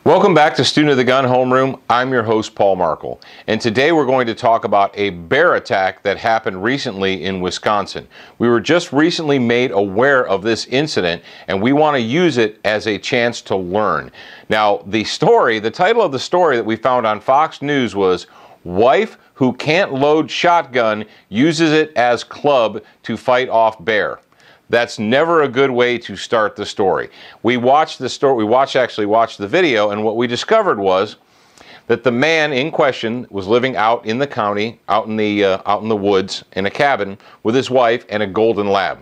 Welcome back to Student of the Gun Homeroom. I'm your host, Paul Markle, and today we're going to talk about a bear attack that happened recently in Wisconsin. We were just recently made aware of this incident, and we want to use it as a chance to learn. Now, the title of the story that we found on Fox News was, "Wife Who Can't Load Shotgun Uses It as Club to Fight Off Bear." That's never a good way to start the story. We watched the video, and what we discovered was that the man in question was living out in the county, out in the woods, in a cabin with his wife and a golden lab.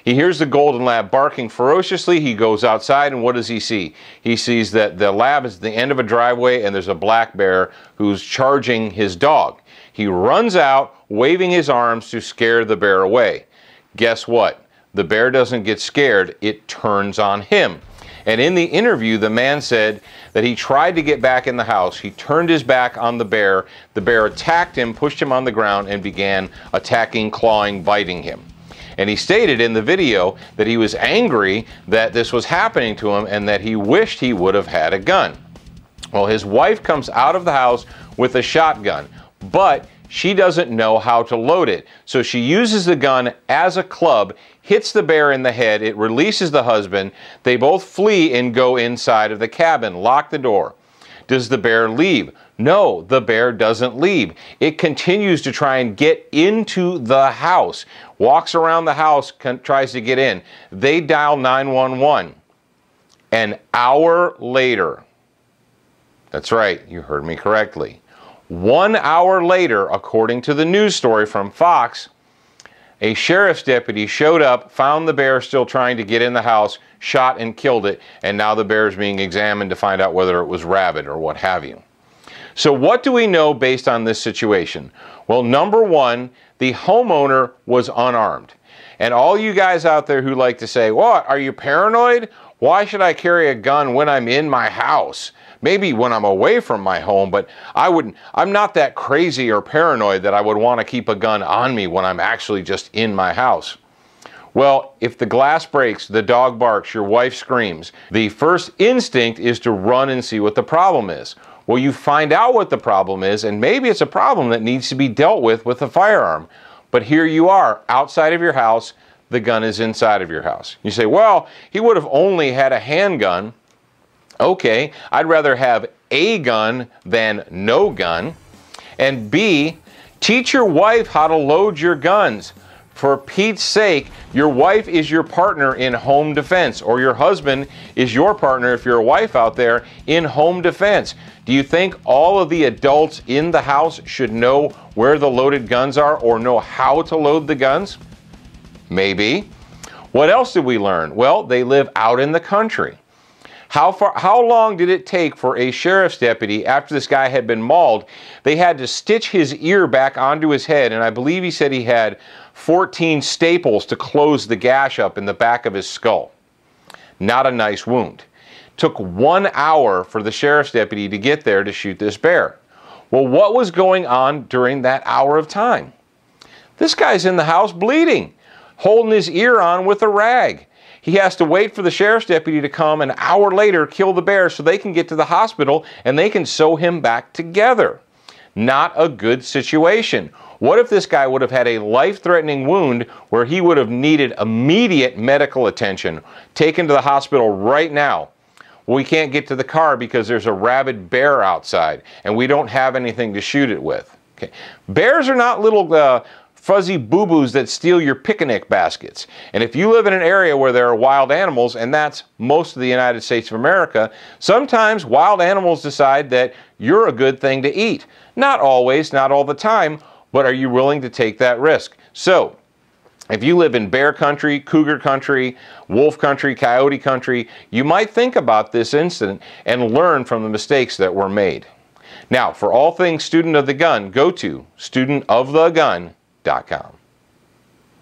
He hears the golden lab barking ferociously. He goes outside, and what does he see? He sees that the lab is at the end of a driveway, and there's a black bear who's charging his dog. He runs out, waving his arms to scare the bear away. Guess what? The bear doesn't get scared, it turns on him. And in the interview, the man said that he tried to get back in the house. He turned his back on the bear. The bear attacked him, pushed him on the ground, and began attacking, clawing, biting him. And he stated in the video that he was angry that this was happening to him and that he wished he would have had a gun. Well, his wife comes out of the house with a shotgun, but she doesn't know how to load it. So she uses the gun as a club, hits the bear in the head, it releases the husband, they both flee and go inside of the cabin, lock the door. Does the bear leave? No, the bear doesn't leave. It continues to try and get into the house, walks around the house, tries to get in. They dial 911. An hour later, that's right, you heard me correctly. 1 hour later, according to the news story from Fox, a sheriff's deputy showed up, found the bear still trying to get in the house, shot and killed it, and now the bear is being examined to find out whether it was rabid or what have you. So what do we know based on this situation? Well, number one, the homeowner was unarmed. And all you guys out there who like to say, "What, are you paranoid? Why should I carry a gun when I'm in my house? Maybe when I'm away from my home, but I'm not that crazy or paranoid that I would want to keep a gun on me when I'm actually just in my house." Well, if the glass breaks, the dog barks, your wife screams, the first instinct is to run and see what the problem is. Well, you find out what the problem is, and maybe it's a problem that needs to be dealt with a firearm. But here you are, outside of your house, the gun is inside of your house. You say, "Well, he would have only had a handgun." Okay, I'd rather have a gun than no gun. And B, teach your wife how to load your guns. For Pete's sake, your wife is your partner in home defense, or your husband is your partner, if you're a wife out there, in home defense. Do you think all of the adults in the house should know where the loaded guns are or know how to load the guns? Maybe. What else did we learn? Well, they live out in the country. How long did it take for a sheriff's deputy, after this guy had been mauled, they had to stitch his ear back onto his head, and I believe he said he had 14 staples to close the gash up in the back of his skull. Not a nice wound. Took 1 hour for the sheriff's deputy to get there to shoot this bear. Well, what was going on during that hour of time? This guy's in the house bleeding, holding his ear on with a rag. He has to wait for the sheriff's deputy to come an hour later, kill the bear so they can get to the hospital and they can sew him back together. Not a good situation. What if this guy would have had a life-threatening wound where he would have needed immediate medical attention, taken to the hospital right now? Well, we can't get to the car because there's a rabid bear outside and we don't have anything to shoot it with. Okay. Bears are not little fuzzy boo-boos that steal your picnic baskets. And if you live in an area where there are wild animals, and that's most of the United States of America, sometimes wild animals decide that you're a good thing to eat. Not always, not all the time, but are you willing to take that risk? So, if you live in bear country, cougar country, wolf country, coyote country, you might think about this incident and learn from the mistakes that were made. Now, for all things Student of the Gun, go to studentofthegun.com.